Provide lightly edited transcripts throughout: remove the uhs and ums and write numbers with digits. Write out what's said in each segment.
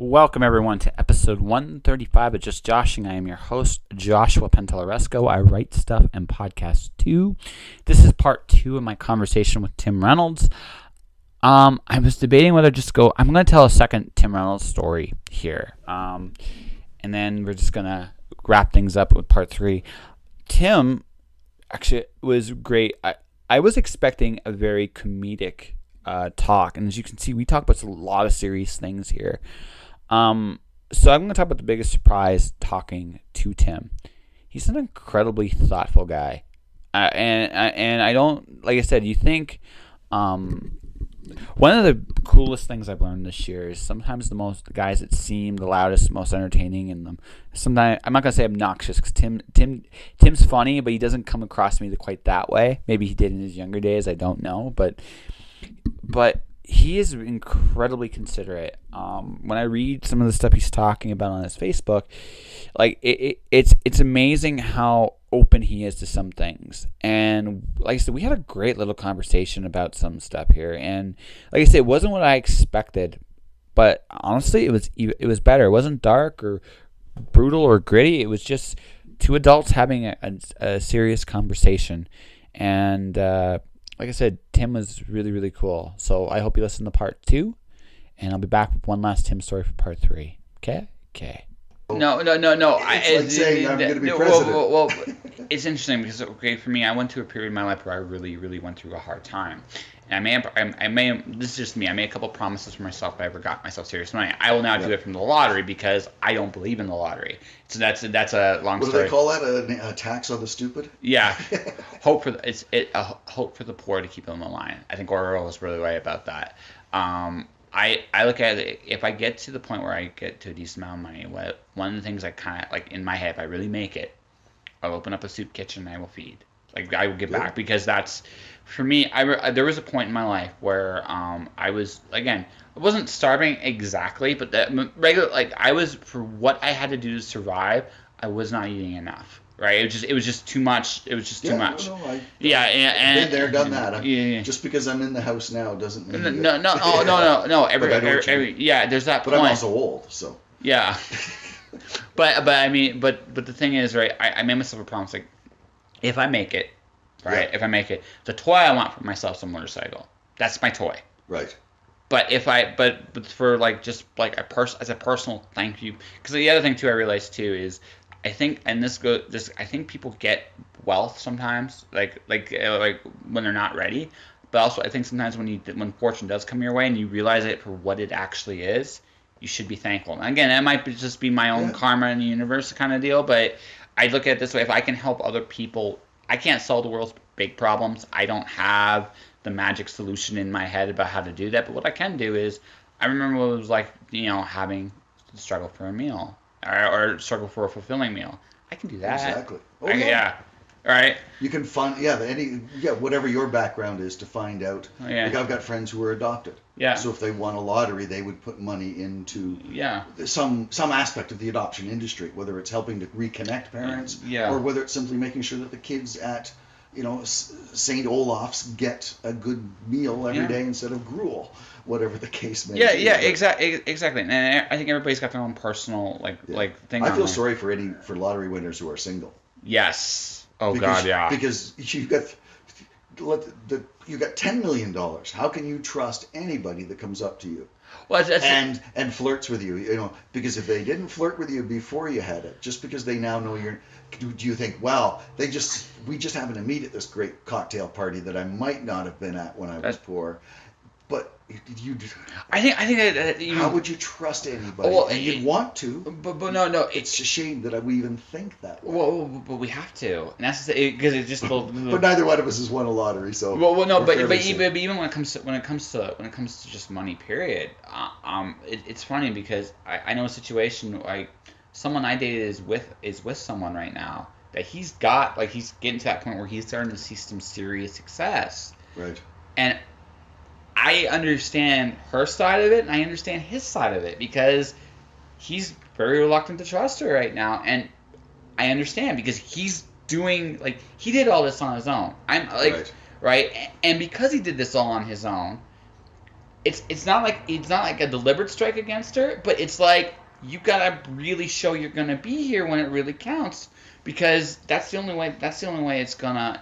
Welcome, everyone, to episode 135 of Just Joshing. I am your host, Joshua Pantelleresco. I write stuff and podcast too. This is part 2 of my conversation with Tim Reynolds. I was debating whether to just go. I'm going to tell a second Tim Reynolds story here. And then we're just going to wrap things up with part 3. Tim actually was great. I was expecting a very comedic talk. And as you can see, we talk about a lot of serious things here. So I'm going to talk about the biggest surprise talking to Tim. He's an incredibly thoughtful guy. And I don't, like I said, you think one of the coolest things I've learned this year is sometimes the guys that seem the loudest, most entertaining, and sometimes I'm not gonna say obnoxious because Tim's funny, but he doesn't come across to me quite that way. Maybe he did in his younger days. I don't know, but he is incredibly considerate. When I read some of the stuff he's talking about on his Facebook, like it's amazing how open he is to some things. And like I said, we had a great little conversation about some stuff here. And like I said, it wasn't what I expected, but honestly, it was better. It wasn't dark or brutal or gritty. It was just two adults having a serious conversation. And like I said, Tim was really, really cool. So I hope you listen to part 2, and I'll be back with one last Tim story for part 3. Okay. No. It's like saying I'm going to be president. Well, it's interesting because for me, I went through a period in my life where I really, really went through a hard time. And this is just me. I made a couple promises for myself, but I ever got myself serious money. I will now do it from the lottery because I don't believe in the lottery. So that's a long story. What do they call that? A tax on the stupid? Yeah. Hope for the poor to keep them in line. I think Orwell was really right about that. I look at it, if I get to the point where I get to a decent amount of money, one of the things I kind of, like in my head, if I really make it, I'll open up a soup kitchen and I will feed. Like, I will give back because that's, for me, there was a point in my life where I was, again, I wasn't starving exactly, but I was, for what I had to do to survive, I was not eating enough. Right, it was just too much. It was just too much. And been there, done that. Yeah. Just because I'm in the house now doesn't mean no. There's that but point. I'm also old, so. Yeah, but the thing is, right? I made myself a promise, like, if I make it, right? Yeah. If I make it, the toy I want for myself is a motorcycle. That's my toy. Right. But but for like just like as a personal thank you, because the other thing too I realized too is, I think, and I think people get wealth sometimes, like when they're not ready. But also, I think sometimes when fortune does come your way and you realize it for what it actually is, you should be thankful. And again, that might just be my own karma in the universe kind of deal. But I look at it this way: if I can help other people, I can't solve the world's big problems. I don't have the magic solution in my head about how to do that. But what I can do is, I remember what it was like, struggle for a meal. Or struggle for a fulfilling meal. I can do that. Exactly. Yeah. All right. You can find whatever your background is to find out. Oh, yeah. Like, I've got friends who are adopted. Yeah. So if they won a lottery, they would put money into some aspect of the adoption industry, whether it's helping to reconnect parents, or whether it's simply making sure that the kids at St. Olaf's get a good meal every day instead of gruel, whatever the case may be. Exactly. And I think everybody's got their own personal thing. I feel sorry for lottery winners who are single. Yes. Oh, because, God, yeah. Because you've got $10 million. How can you trust anybody that comes up to you? Well, and flirts with you, because if they didn't flirt with you before you had it, just because they now know do you think, wow, we just happened to meet at this great cocktail party that I might not have been at when I was poor, but I think that how would you trust anybody? Well, and you'd want to, but no, it's a shame that we even think that way. Well, but we have to, and that's because it just. But neither one of us has won a lottery, so. Well, no, but even when it comes to just money, period. It's funny because I know a situation like someone I dated is with someone right now that he's getting to that point where he's starting to see some serious success. Right. And I understand her side of it, and I understand his side of it, because he's very reluctant to trust her right now, and I understand because he's doing, he did all this on his own. Right? And because he did this all on his own, it's not like a deliberate strike against her, but it's like you gotta really show you're gonna be here when it really counts, because that's the only way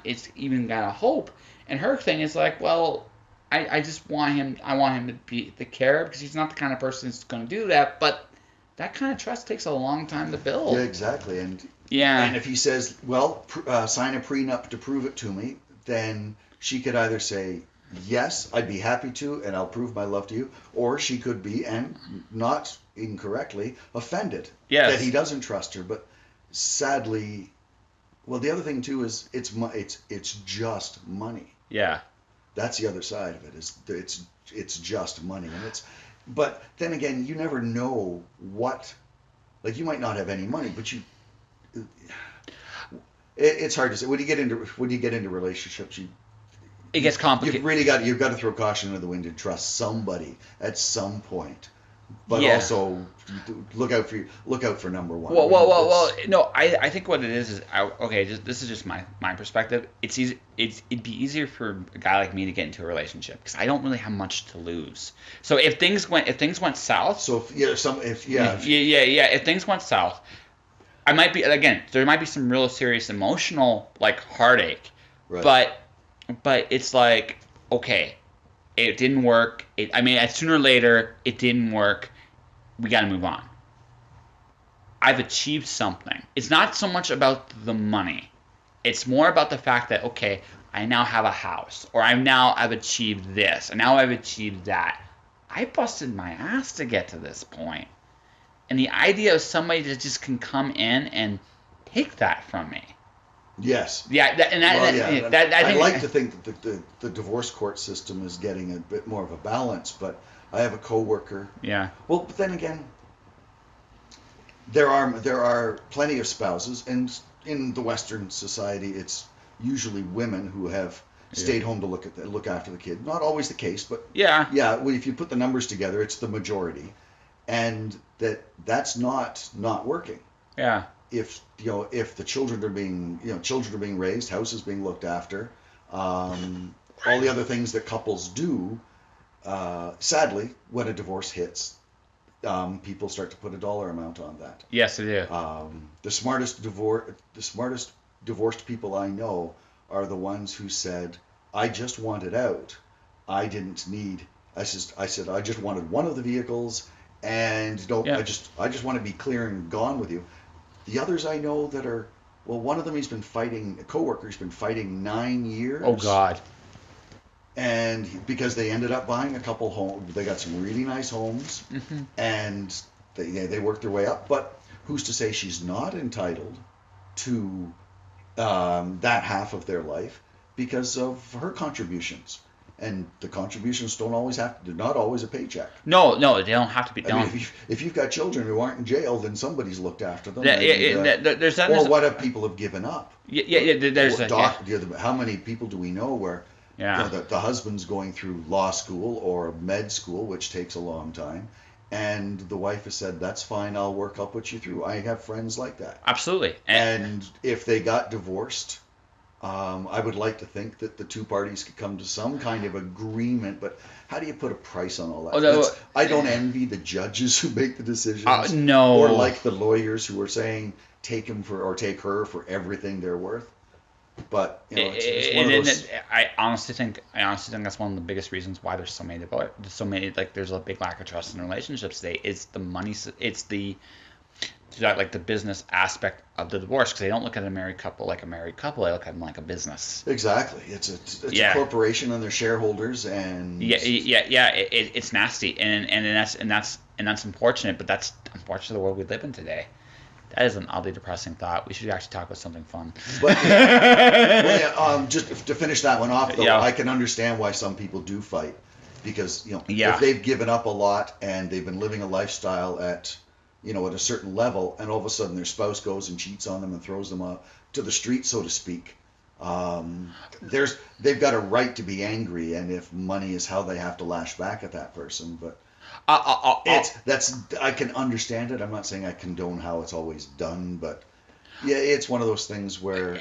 it's even got a hope. And her thing is like, well, I just want him to be the care, because he's not the kind of person that's gonna do that, but that kind of trust takes a long time to build. Yeah, exactly. And if he says, well, sign a prenup to prove it to me, then she could either say, yes, I'd be happy to, and I'll prove my love to you, or she could be, and not incorrectly, offended that he doesn't trust her. But sadly, well, the other thing too is it's just money. Yeah, that's the other side of it. Is it's just money, and but then again, you never know what. Like, you might not have any money, but it's hard to say. When you get into relationships, it gets complicated. You've got to throw caution to the wind and trust somebody at some point. But also look out for number one. Well. No, I think what it is this is just my perspective. It'd be easier for a guy like me to get into a relationship because I don't really have much to lose. So if things went south. If things went south, there might be some real serious emotional heartache. Right. But it's like, okay, it didn't work. Sooner or later, it didn't work. We got to move on. I've achieved something. It's not so much about the money. It's more about the fact that, okay, I now have a house, or I've achieved this, and now I've achieved that. I busted my ass to get to this point. And the idea of somebody that just can come in and take that from me. Yes. Yeah, I'd like to think that the divorce court system is getting a bit more of a balance, but I have a coworker. Yeah. Well, but then again, there are plenty of spouses, and in the Western society, it's usually women who have stayed home to look after the kid. Not always the case, but yeah. Well, if you put the numbers together, it's the majority, and that's not working. Yeah. If the children are being raised, houses being looked after, all the other things that couples do, sadly, when a divorce hits, people start to put a dollar amount on that. Yes, they do. The smartest divorced people I know are the ones who said, "I just wanted out. I didn't need." I said I just wanted one of the vehicles, and I just want to be clear and gone with you. The others I know that are, well, one of them, a coworker's been fighting 9 years. Oh, God. And because they ended up buying a couple homes. They got some really nice homes, mm-hmm. and they worked their way up. But who's to say she's not entitled to that half of their life because of her contributions? And the contributions they're not always a paycheck. No, they don't have to be. If you've got children who aren't in jail, then somebody's looked after them. What have people have given up? How many people do we know where the husband's going through law school or med school, which takes a long time, and the wife has said, "That's fine, I'll put you through." I have friends like that. Absolutely. And if they got divorced, I would like to think that the two parties could come to some kind of agreement, but how do you put a price on all that? I don't envy the judges who make the decisions. No. Or like the lawyers who are saying take her for everything they're worth. But it's one of those. I honestly think that's one of the biggest reasons why there's so many there's a big lack of trust in relationships today. It's the money. It's the business aspect of the divorce, because they don't look at a married couple like a married couple. They look at them like a business. Exactly. It's a corporation and their shareholders, and it's nasty, and that's unfortunate. But that's unfortunately the world we live in today. That is an oddly depressing thought. We should actually talk about something fun. But just to finish that one off, though, I can understand why some people do fight, because if they've given up a lot and they've been living a lifestyle at a certain level, and all of a sudden their spouse goes and cheats on them and throws them out to the street, so to speak. They've got a right to be angry, and if money is how they have to lash back at that person, but I can understand it. I'm not saying I condone how it's always done, but it's one of those things where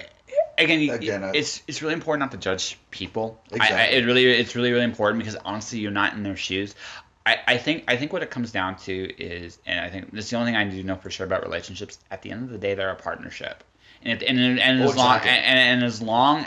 it's really important not to judge people. Exactly. It's really important because honestly, you're not in their shoes. I think what it comes down to is, and I think this is the only thing I do know for sure about relationships. At the end of the day, they're a partnership, and as long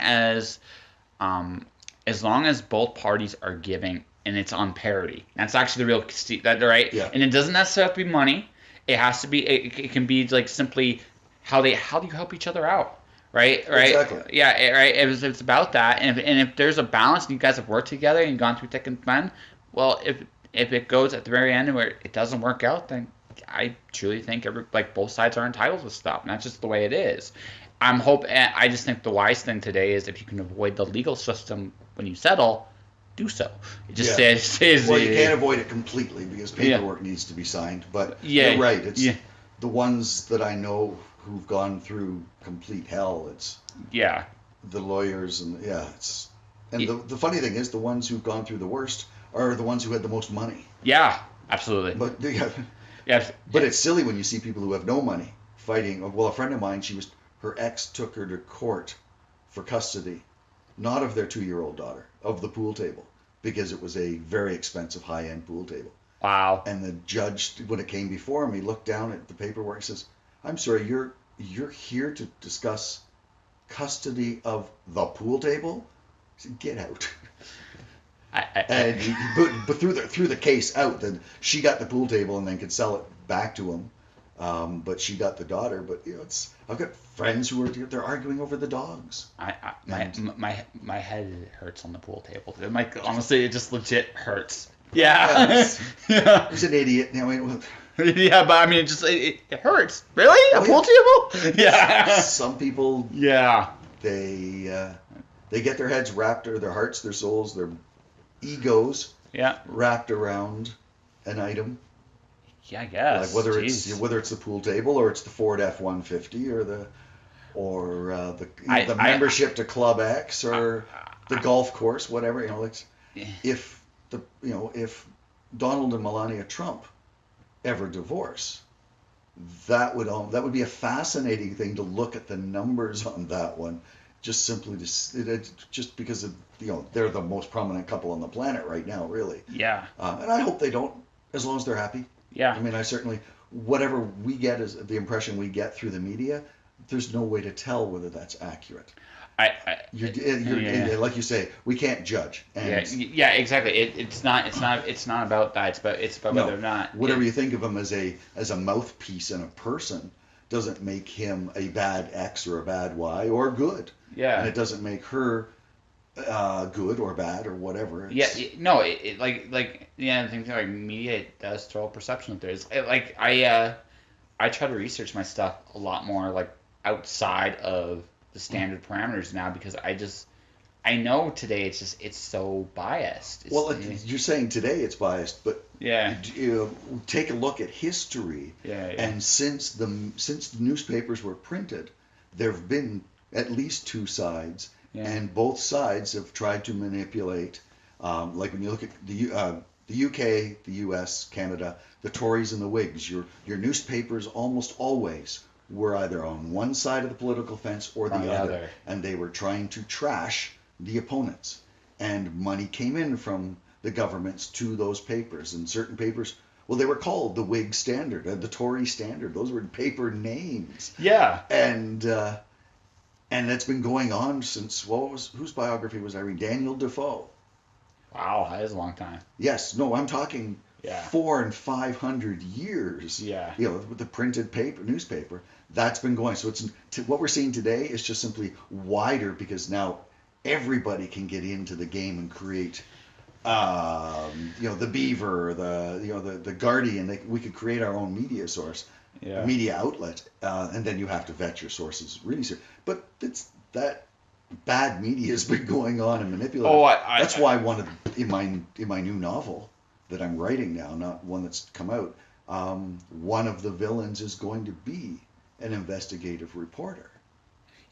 as both parties are giving and it's on parity, that's actually the real that right. Yeah. And it doesn't necessarily have to be money. It has to be. It can be like simply how do you help each other out. Right. Exactly. Yeah. Right. It's about that, and if there's a balance, and you guys have worked together and you've gone through thick and thin, well, if it goes at the very end where it doesn't work out, then I truly think both sides are entitled to stuff, and that's just the way it is. I just think the wise thing today is if you can avoid the legal system when you settle, do so. It just says. Well, you can't avoid it completely because paperwork needs to be signed. But you're right. It's the ones that I know who've gone through complete hell. It's the lawyers and the funny thing is the ones who've gone through the worst are the ones who had the most money. Yeah, absolutely. But but it's silly when you see people who have no money fighting. Well, a friend of mine, her ex took her to court for custody, not of their 2-year-old daughter, of the pool table, because it was a very expensive high-end pool table. Wow. And the judge, when it came before him, he looked down at the paperwork and says, "I'm sorry, you're here to discuss custody of the pool table? He said, get out." And he threw the case out. Then she got the pool table and then could sell it back to him. But she got the daughter. But I've got friends who they're arguing over the dogs. My head hurts on the pool table. Honestly, it just legit hurts. Yeah. He's an idiot. Yeah, but I mean, it hurts. Really? A pool table? Yeah. Some people. Yeah. They get their heads wrapped, or their hearts, their souls, their egos. Wrapped around an item. Yeah, I guess. Like whether it's the pool table or it's the Ford F-150 or the membership to Club X or the golf course, whatever. If Donald and Melania Trump ever divorce, that would be a fascinating thing to look at the numbers on that one, just simply just because they're the most prominent couple on the planet right now, really. Yeah. And I hope they don't, as long as they're happy. Yeah. I mean, I certainly, whatever we get is the impression we get through the media, there's no way to tell whether that's accurate. Like you say, we can't judge. And exactly. It's not about that. It's about whether or not. Whatever you think of him as a mouthpiece and a person doesn't make him a bad X or a bad Y or good. Yeah. And it doesn't make her good or bad or whatever. The thing like media, it does throw a perception that there's I try to research my stuff a lot more like outside of the standard parameters now, because I know today it's so biased. You're saying today it's biased, but take a look at history. And since the newspapers were printed, there have been at least two sides. And both sides have tried to manipulate. Like when you look at the UK, the US, Canada, the Tories and the Whigs, your newspapers almost always were either on one side of the political fence or the other. And they were trying to trash the opponents. And money came in from the governments to those papers. And certain papers, they were called the Whig Standard, the Tory Standard. Those were paper names. Yeah. And that's been going on since, whose biography was I reading? Daniel Defoe. Wow, that is a long time. Yes, no, I'm talking 400 and 500 years. Yeah. With the printed newspaper, that's been going. So what we're seeing today is just simply wider, because now everybody can get into the game and create, the Beaver, the Guardian. We could create our own media source. Media outlet, and then you have to vet your sources really seriously. But that bad media has been going on and manipulating. That's why in my new novel that I'm writing now, not one that's come out, one of the villains is going to be an investigative reporter.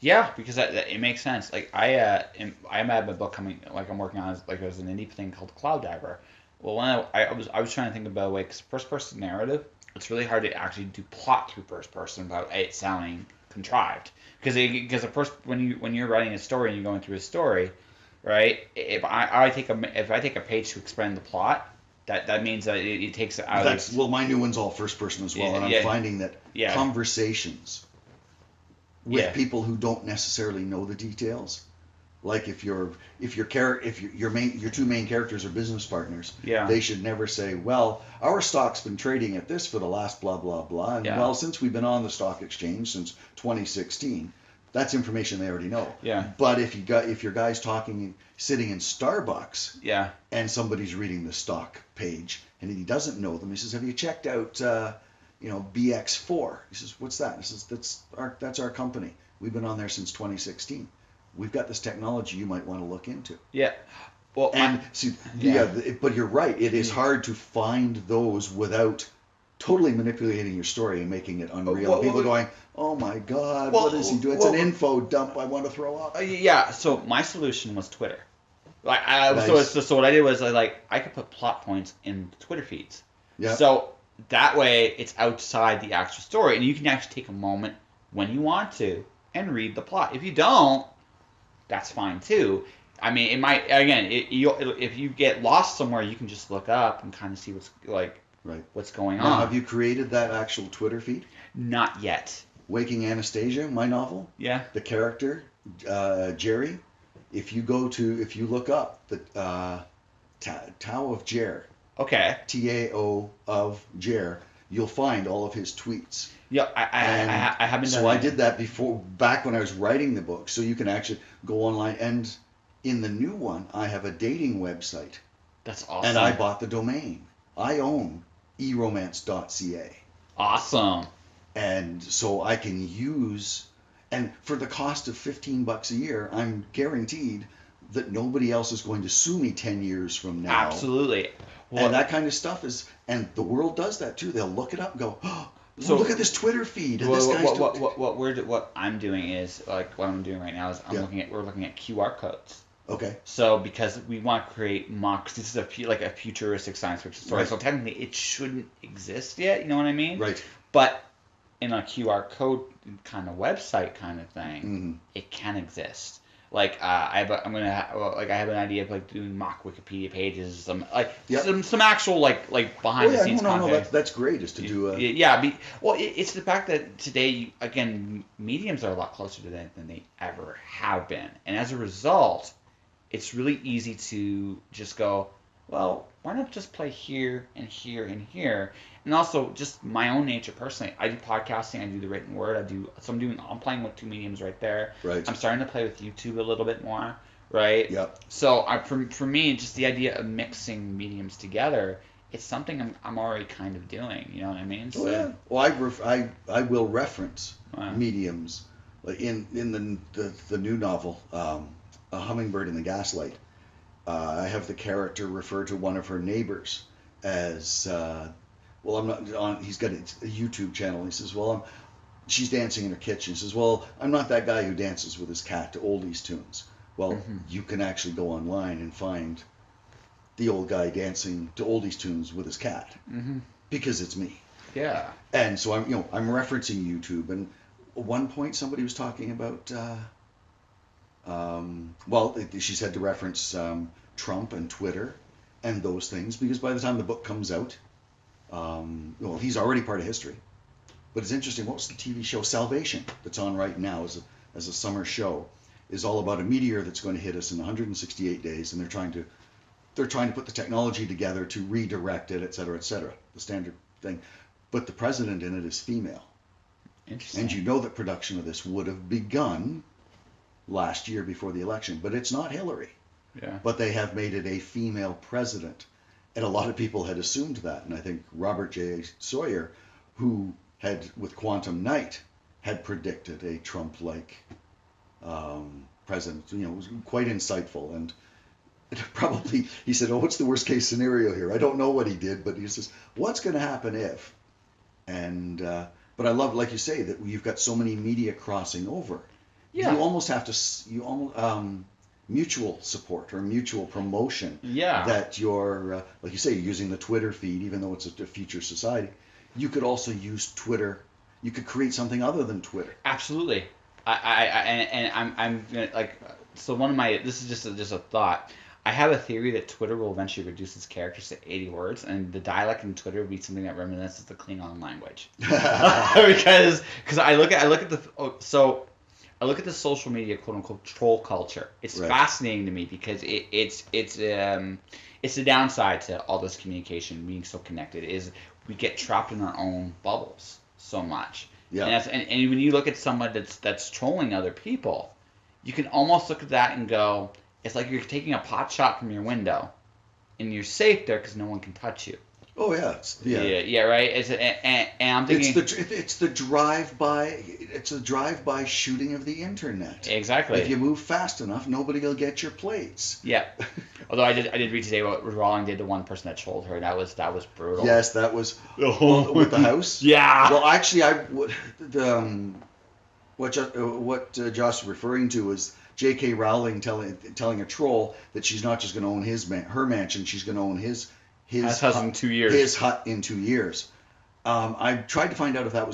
Yeah, because it makes sense. Like I have a book coming, like I'm working on, there's an indie thing called Cloud Diver. Well, when I was trying to think about first person narrative. It's really hard to actually do plot through first person without it sounding contrived. Because of course when you're writing a story and you're going through a story, right? If I take a page to explain the plot, that means that it takes out. Well, my new one's all first person as well, and I'm finding that conversations with people who don't necessarily know the details, like if your two main characters are business partners, they should never say, well, our stock's been trading at this for the last blah blah blah, and well, since we've been on the stock exchange since 2016. That's information they already know. Yeah. But if your guy's sitting in Starbucks, and somebody's reading the stock page and he doesn't know them, he says, "Have you checked out, BX4?" He says, "What's that?" He says, "That's our company. We've been on there since 2016. We've got this technology you might want to look into." Yeah. Well, but you're right. It is hard to find those without totally manipulating your story and making it unreal. People going, "Oh my God, what is he doing? It's an info dump. I want to throw up." So my solution was Twitter. Like, Nice. So what I did was I could put plot points in Twitter feeds. Yeah. So that way it's outside the actual story, and you can actually take a moment when you want to and read the plot. If you don't, that's fine too. I mean, it might if you get lost somewhere, you can just look up and kind of see what's going on. Have you created that actual Twitter feed? Not yet. Waking Anastasia, my novel. Yeah. The character, Jerry. If you look up the Tao of Jer. Okay. Tao of Jer, you'll find all of his tweets. Yeah, I haven't done that. So I did that back when I was writing the book. So you can actually go online, and in the new one, I have a dating website. That's awesome. And I bought the domain. I own eromance.ca. Awesome. And so I can use, and for the cost of $15 a year, I'm guaranteed that nobody else is going to sue me 10 years from now. Absolutely. And that kind of stuff and the world does that too. They'll look it up and go, "Oh, so look at this Twitter feed." And what I'm doing is, like, what I'm doing right now is we're looking at QR codes. Okay. So because we want to create mocks, this is a futuristic science fiction story. Right. So technically it shouldn't exist yet. You know what I mean? Right. But in a QR code kind of website kind of thing, mm-hmm. it can exist. Like I have an idea of doing mock Wikipedia pages, some actual behind the scenes content. No, that's great. Is to do it's the fact that today again mediums are a lot closer to that than they ever have been, and as a result, it's really easy to just go, well, why not just play here and here and here? And also, just my own nature personally, I do podcasting, I do the written word, I'm playing with two mediums right there. Right. I'm starting to play with YouTube a little bit more, right? Yep. So for me, just the idea of mixing mediums together, it's something I'm already kind of doing. You know what I mean? So, yeah. Well, I will reference mediums, like in the new novel, A Hummingbird in the Gaslight. I have the character refer to one of her neighbors as, I'm not on. He's got a YouTube channel. He says, she's dancing in her kitchen. He says, well, I'm not that guy who dances with his cat to oldies tunes. Well, mm-hmm. You can actually go online and find the old guy dancing to oldies tunes with his cat, mm-hmm. because it's me. Yeah. And so I'm referencing YouTube. And at one point somebody was talking about, she said to reference Trump and Twitter and those things, because by the time the book comes out, he's already part of history. But it's interesting. What was the TV show Salvation that's on right now as a summer show? Is all about a meteor that's going to hit us in 168 days, and they're trying to put the technology together to redirect it, et cetera, the standard thing. But the president in it is female. Interesting. And you know that production of this would have begun last year before the election, but it's not Hillary. Yeah. But they have made it a female president. And a lot of people had assumed that. And I think Robert J. Sawyer, who had, with Quantum Night, had predicted a Trump-like president, was quite insightful. And probably, he said, what's the worst case scenario here? I don't know what he did, but he says, what's going to happen if? And, but I love, like you say, that you've got so many media crossing over. Yeah. You almost have to, mutual support or mutual promotion. Yeah. That you're, like you say, using the Twitter feed, even though it's a future society. You could also use Twitter you could create something other than Twitter. Absolutely. I'm gonna, like, so one of my, this is just a thought. I have a theory that Twitter will eventually reduce its characters to 80 words, and the dialect in Twitter will be something that reminisces the Klingon language. because I look at the social media quote unquote troll culture. It's fascinating to me because it's the downside to all this communication being so connected is we get trapped in our own bubbles so much. Yeah. And when you look at someone that's trolling other people, you can almost look at that and go, it's like you're taking a pot shot from your window, and you're safe there because no one can touch you. Oh yeah, yeah, right. And I'm thinking it's the drive-by shooting of the internet. Exactly. If you move fast enough, nobody will get your plates. Yeah. Although I did read today what Rowling did to one person that trolled her. That was brutal. Yes, that was with the house. Yeah. Well, actually, what Josh was referring to was J.K. Rowling telling a troll that she's not just going to own her mansion, she's going to own his hut in 2 years. His hut in 2 years. I tried to find out if that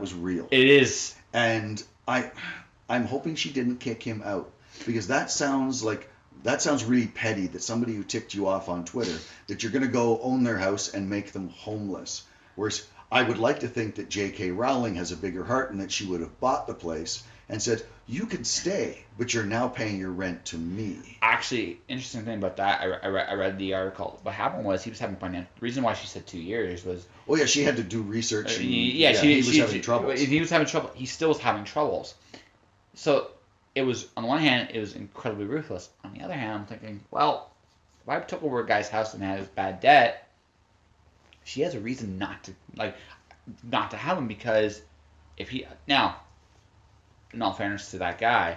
was real. It is. And I'm hoping she didn't kick him out, because that sounds really petty, that somebody who ticked you off on Twitter, that you're going to go own their house and make them homeless. Whereas I would like to think that J.K. Rowling has a bigger heart and that she would have bought the place and said, you can stay, but you're now paying your rent to me. Actually, interesting thing about that, I read the article. What happened was he was having financial. The reason why she said 2 years was. Oh yeah, she had to do research. He was having trouble. If he was having trouble, he still was having troubles. So it was, on the one hand, it was incredibly ruthless. On the other hand, I'm thinking, well, if I took over a guy's house and had his bad debt, she has a reason not to have him, because if he now. In all fairness to that guy,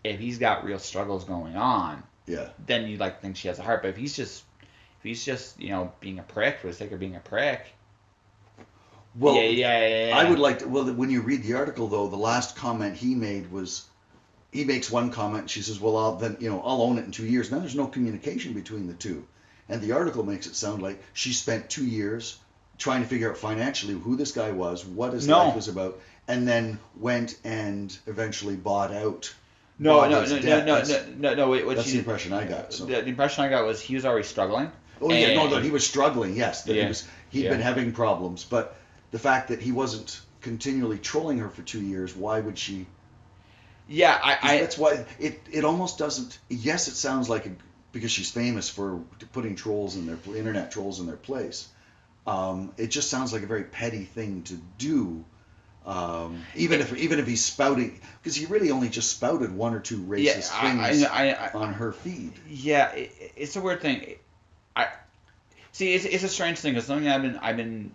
if he's got real struggles going on, then you'd like to think she has a heart. But if he's just being a prick for the sake of being a prick, well, I would like to. Well, when you read the article, though, the last comment he made was, he makes one comment. She says, "Well, I'll own it in 2 years." Now there's no communication between the two, and the article makes it sound like she spent 2 years trying to figure out financially who this guy was, what his life was about, and then went and eventually bought out. No. Wait, that's the impression I got. So. The impression I got was he was already struggling. Oh yeah, no, he was struggling. Yes, he'd been having problems, but the fact that he wasn't continually trolling her for 2 years, why would she? Yeah, that's why it almost doesn't. Yes, it sounds like because she's famous for putting internet trolls in their place. It just sounds like a very petty thing to do. Even if he's spouting, because he really only just spouted one or two racist things on her feed. Yeah, it's a weird thing. It's a strange thing, because something I've been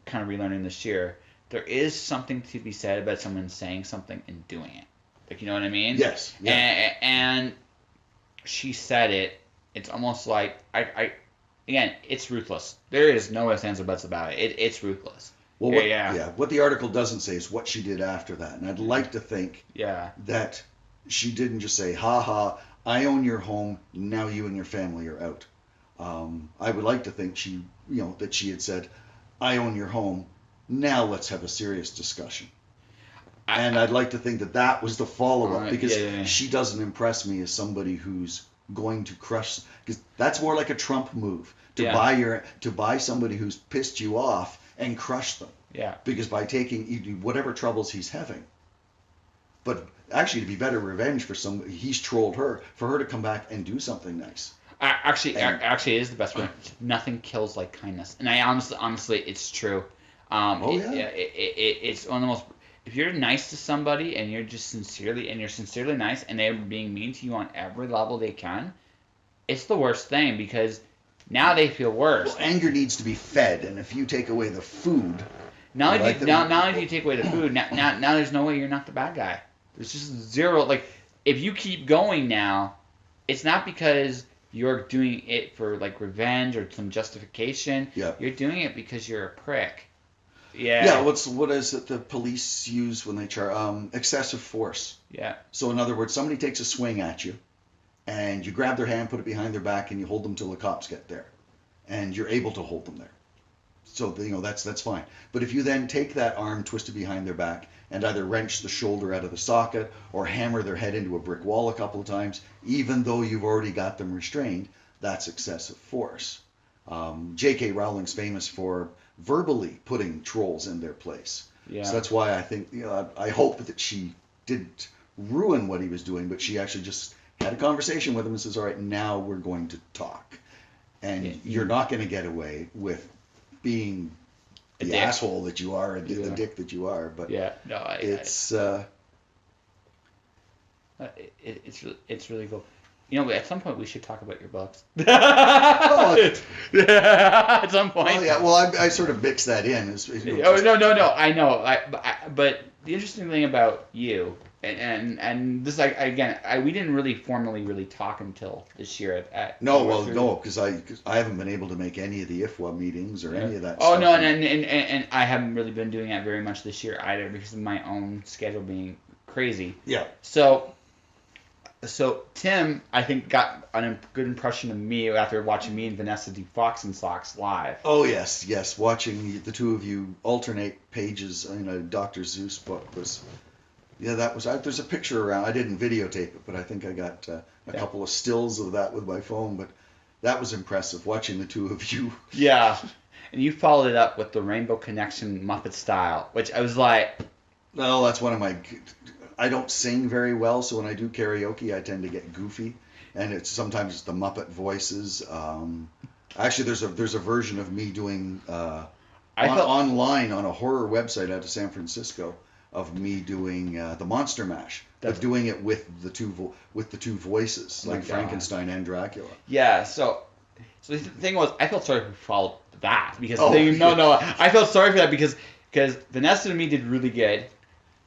kind of relearning this year. There is something to be said about someone saying something and doing it. Like, you know what I mean? Yes. Yeah. And she said it. It's almost like again, it's ruthless. There is no ifs, ands, or buts about it. It's ruthless. Well, what the article doesn't say is what she did after that. And I'd like to think that she didn't just say, ha ha, I own your home, now you and your family are out. I would like to think that she had said, I own your home, now let's have a serious discussion. And I'd like to think that was the follow-up, because she doesn't impress me as somebody who's going to crush, because that's more like a Trump move, to buy somebody who's pissed you off and crush them. Yeah. Because by taking whatever troubles he's having. But actually, to be better revenge for somebody, he's trolled her, for her to come back and do something nice. Actually, it is the best way. Nothing kills like kindness. And I honestly, it's true. It's one of the most. If you're nice to somebody and you're sincerely nice, and they're being mean to you on every level they can, it's the worst thing, because now they feel worse. Well, anger needs to be fed, and if you take away the food, now if you take away the food, now there's no way you're not the bad guy. There's just zero. Like, if you keep going now, it's not because you're doing it for like revenge or some justification. Yeah. You're doing it because you're a prick. Yeah. Yeah. What is it the police use when they charge excessive force? Yeah. So in other words, somebody takes a swing at you, and you grab their hand, put it behind their back, and you hold them till the cops get there, and you're able to hold them there. So that's fine. But if you then take that arm twisted behind their back and either wrench the shoulder out of the socket or hammer their head into a brick wall a couple of times, even though you've already got them restrained, that's excessive force. J.K. Rowling's famous for verbally putting trolls in their place. Yeah. So that's why I think, I hope that she didn't ruin what he was doing, but she actually just had a conversation with him and says, all right, now we're going to talk. And you're not going to get away with being the asshole that you are and the dick that you are. But it's really cool. At some point we should talk about your books. At some point. Oh, yeah. Well, I sort of mix that in. No. I know. But the interesting thing about you, and this, we didn't really formally talk until this year at No, because I haven't been able to make any of the IFWA meetings or any of that stuff. Oh, no, and I haven't really been doing that very much this year either because of my own schedule being crazy. Yeah. So Tim, I think, got a good impression of me after watching me and Vanessa do Fox and Socks live. Oh, yes. Watching the two of you alternate pages in a Dr. Seuss book was... Yeah, that was... there's a picture around. I didn't videotape it, but I think I got a couple of stills of that with my phone. But that was impressive, watching the two of you. Yeah. And you followed it up with the Rainbow Connection Muppet style, which I was like... Well, that's one of my... I don't sing very well, so when I do karaoke, I tend to get goofy, and sometimes it's the Muppet voices. Actually, there's a version of me doing online on a horror website out of San Francisco of me doing the Monster Mash, but doing it with the two voices, like Frankenstein and Dracula. Yeah. So the thing was, I felt sorry for that because I felt sorry for that because Vanessa and me did really good.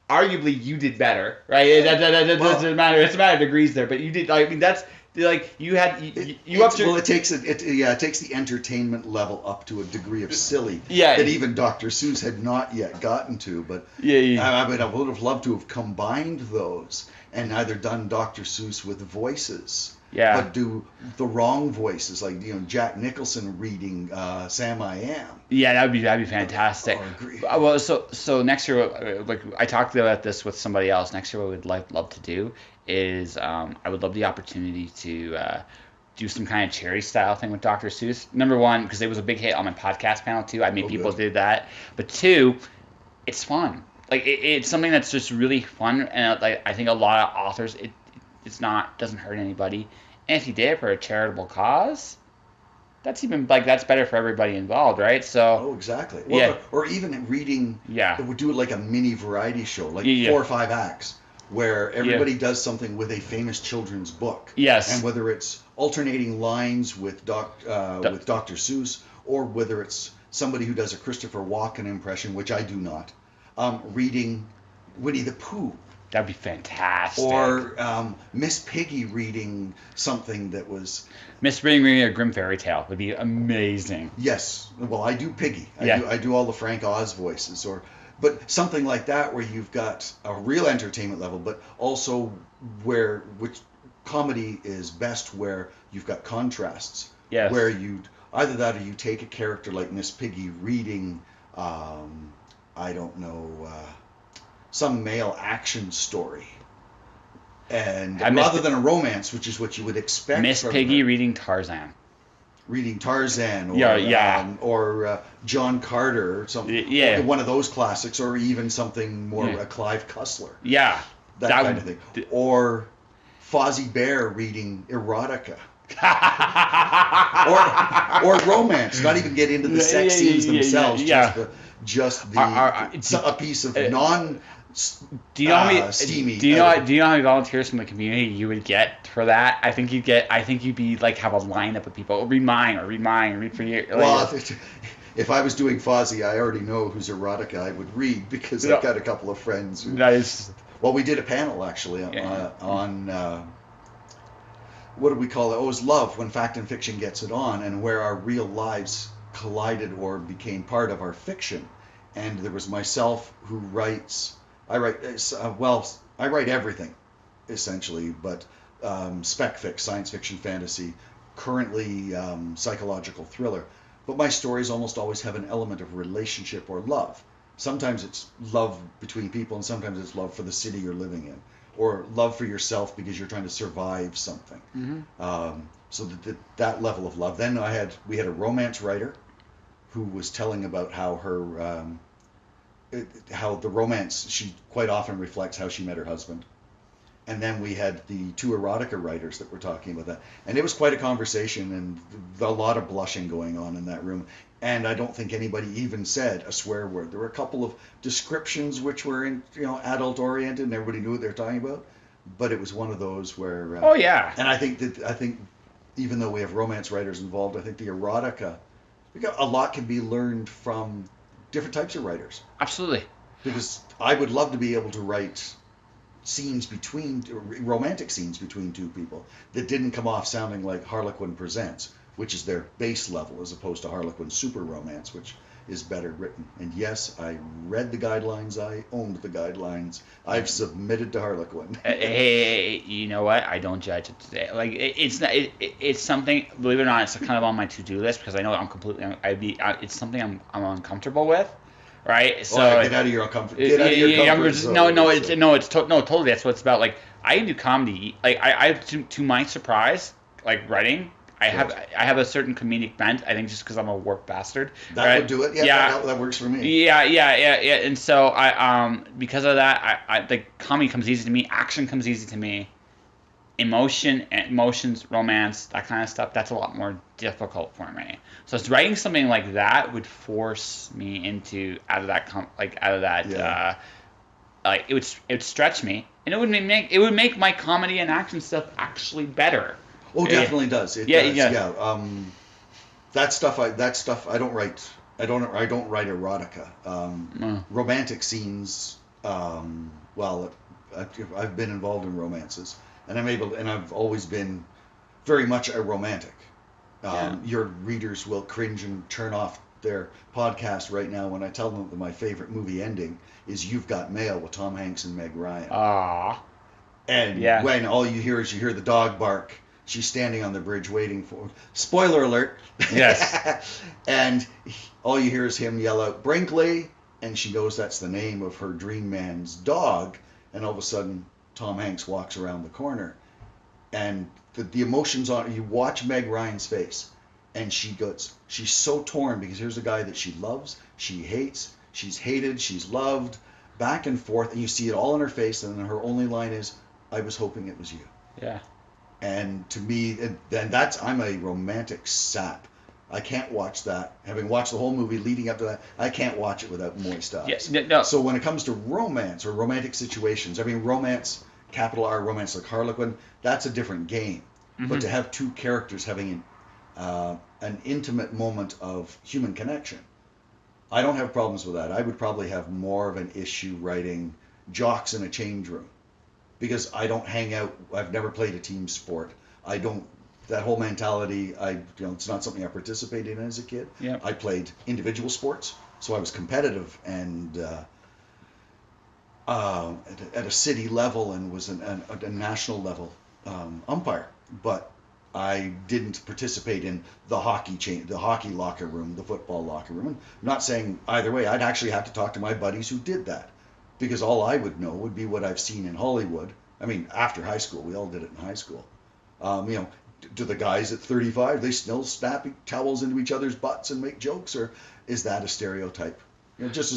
Arguably, you did better, right? That doesn't matter. It's a matter of degrees there, but you did. I mean, that's like you had you up to. Well, it takes the entertainment level up to a degree of silly that even Dr. Seuss had not yet gotten to. But I would have loved to have combined those and either done Dr. Seuss with voices. Yeah. But do the wrong voices, like Jack Nicholson reading Sam I Am. Yeah, that'd be fantastic. Well, so next year, like I talked about this with somebody else. Next year, what we'd love to do is I would love the opportunity to do some kind of charity style thing with Dr. Seuss. Number one, because it was a big hit on my podcast panel too. I made people do that. But two, it's fun. Like it's something that's just really fun, and like I think a lot of authors doesn't hurt anybody. And if you did it for a charitable cause, that's better for everybody involved, right? So exactly. Or even reading. Yeah. Would do it like a mini variety show, like 4 or 5 acts, where everybody does something with a famous children's book. Yes. And whether it's alternating lines with Dr. Seuss, or whether it's somebody who does a Christopher Walken impression, which I do not, reading Winnie the Pooh. That'd be fantastic. Or Miss Piggy reading something that was... Miss Piggy reading a Grimm fairy tale would be amazing. Yes. Well, I do Piggy. I do all the Frank Oz voices. But something like that where you've got a real entertainment level, but also which comedy is best where you've got contrasts. Yes. Where either that or you take a character like Miss Piggy reading, I don't know... some male action story, and rather than a romance, which is what you would expect. Miss Piggy reading Tarzan, or John Carter or something. Yeah, one of those classics, or even something more Clive Cussler. Yeah, that kind of thing. Or Fozzie Bear reading erotica. or romance. Not even get into the sex scenes themselves. Just a piece of non. Do you know how many steamy? Do you know how many volunteers from the community you would get for that? I think you'd be like have a lineup of people. Read mine, read for you. Well, if I was doing Fozzie, I already know whose erotica I would read because I've got a couple of friends. Nice. Well, we did a panel actually on what do we call it? Oh, it was Love, When Fact and Fiction Gets It On, and where our real lives collided or became part of our fiction. And there was myself who writes. I write everything, essentially, but spec fic, science fiction, fantasy, currently psychological thriller. but my stories almost always have an element of relationship or love. Sometimes it's love between people, and sometimes it's love for the city you're living in, or love for yourself because you're trying to survive something. So that level of love. Then we had a romance writer who was telling about how how the romance, she quite often reflects how she met her husband. And then we had the two erotica writers that were talking about that. And it was quite a conversation, and a lot of blushing going on in that room. And I don't think anybody even said a swear word. There were a couple of descriptions which were adult oriented, and everybody knew what they were talking about. But it was one of those where oh yeah. And I think even though we have romance writers involved, I think the erotica, a lot can be learned from different types of writers. Absolutely. Because I would love to be able to write romantic scenes between two people that didn't come off sounding like Harlequin Presents, which is their base level, as opposed to Harlequin Super Romance, which is better written. And yes, I read the guidelines, I owned the guidelines, I've submitted to Harlequin. Hey, you know what? I don't judge it today. Like it's something. Believe it or not, it's kind of on my to-do list because I know it's something I'm uncomfortable with. Right, so get out of your comfort. Get out of your comfort zone. Totally. That's what it's about. Like I do comedy. Like I to my surprise, like writing, I have a certain comedic bent. I think just because I'm a work bastard. That would do it. Yeah, that works for me. Yeah. And so I because of that, I the comedy comes easy to me. Action comes easy to me. Emotions, romance, that kind of stuff, that's a lot more difficult for me. So writing something like that would force me out of that it would stretch me, and it would make my comedy and action stuff actually better. Oh, definitely does. It does. Yeah. That stuff I don't write. I don't write erotica. Romantic scenes. Well, I've been involved in romances. And I've always been very much a romantic. Your readers will cringe and turn off their podcast right now when I tell them that my favorite movie ending is You've Got Mail with Tom Hanks and Meg Ryan. And when all you hear the dog bark, she's standing on the bridge waiting for. Spoiler alert. Yes. And all you hear is him yell out Brinkley, and she knows that's the name of her dream man's dog, and all of a sudden Tom Hanks walks around the corner, and the emotions on you watch Meg Ryan's face, and she's so torn because here's a guy that she loves, she hates, she's hated, she's loved, back and forth, and you see it all in her face, and then her only line is, "I was hoping it was you." Yeah. And to me, I'm a romantic sap. I can't watch that. Having watched the whole movie leading up to that, I can't watch it without moist eyes. Yes, no. So when it comes to romance or romantic situations, I mean, romance, capital R romance like Harlequin, that's a different game. But to have two characters having an intimate moment of human connection, I don't have problems with that. I would probably have more of an issue writing jocks in a change room because I don't hang out. I've never played a team sport. I don't. That whole mentality, it's not something I participated in as a kid. Yeah. I played individual sports, so I was competitive and at a city level and was a national level umpire. But I didn't participate in the hockey locker room, the football locker room. I'm not saying either way. I'd actually have to talk to my buddies who did that, because all I would know would be what I've seen in Hollywood. I mean, after high school, we all did it in high school. Do the guys at 35, they still snap towels into each other's butts and make jokes, or is that a stereotype? Because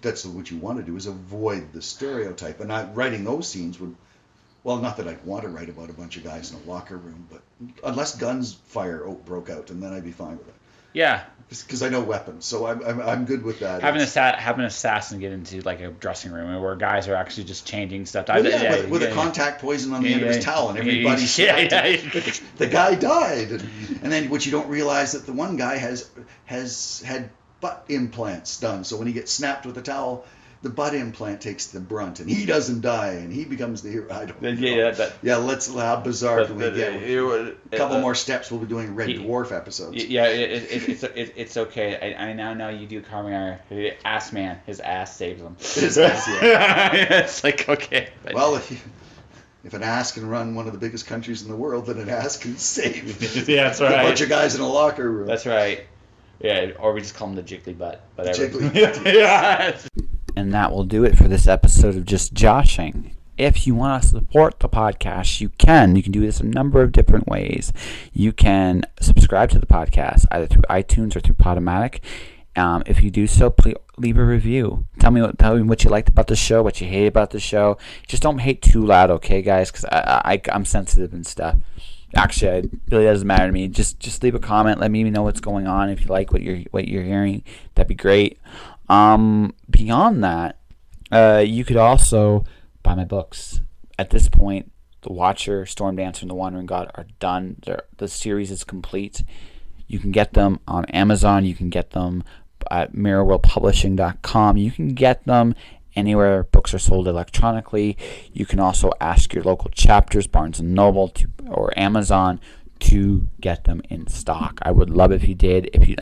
that's what you want to do, is avoid the stereotype. And writing those scenes would, well, not that I'd want to write about a bunch of guys in a locker room, but unless guns broke out, and then I'd be fine with it. Yeah. Because I know weapons, so I'm good with that. Having an assassin get into like a dressing room where guys are actually just changing stuff. With a contact poison on the end of his towel, and everybody's the guy died, and then what you don't realize that the one guy has had butt implants done, so when he gets snapped with a towel, the butt implant takes the brunt, and he doesn't die, and he becomes the hero. I don't know. How bizarre can we get? A couple more steps, we'll be doing Red Dwarf episodes. It's okay. I now know you do Carmen. Ass man, his ass saves him. His ass, yeah. It's like, okay. Well, if an ass can run one of the biggest countries in the world, then an ass can save. Yeah, that's right. A bunch of guys in a locker room. That's right. Yeah, or we just call him the Jiggly Butt. Whatever. Jiggly. Yeah. And that will do it for this episode of Just Joshing. If you want to support the podcast, you can. You can do this a number of different ways. You can subscribe to the podcast either through iTunes or through Podomatic. If you do so, please leave a review. Tell me what you liked about the show, what you hate about the show. Just don't hate too loud, okay, guys? Because I'm sensitive and stuff. Actually, it really doesn't matter to me. Just leave a comment. Let me know what's going on. If you like what you're hearing, that'd be great. Beyond that, you could also buy my books. At this point, The Watcher, Storm Dancer, and The Wandering God are done. The series is complete. You can get them on Amazon. You can get them at mirrorworldpublishing.com. You can get them anywhere books are sold electronically. You can also ask your local chapters, Barnes & Noble or Amazon, to get them in stock. I would love if you did. If you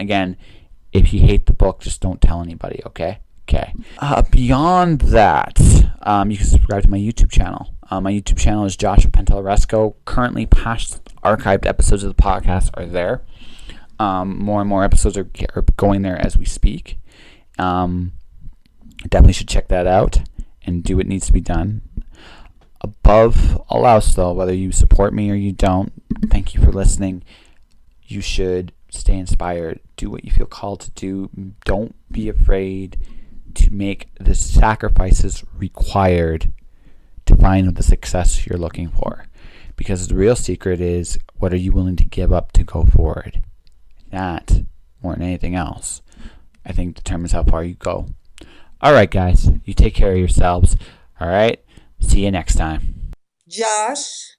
hate the book, just don't tell anybody, okay? Okay. Beyond that, you can subscribe to my YouTube channel. My YouTube channel is Joshua Pantelleresco. Currently, past archived episodes of the podcast are there. More and more episodes are going there as we speak. Definitely should check that out and do what needs to be done. Above all else, though, whether you support me or you don't, thank you for listening. You should stay inspired. Do what you feel called to do. Don't be afraid to make the sacrifices required to find the success you're looking for. Because the real secret is, what are you willing to give up to go forward? That, more than anything else, I think determines how far you go. All right, guys, you take care of yourselves. All right, see you next time. Josh.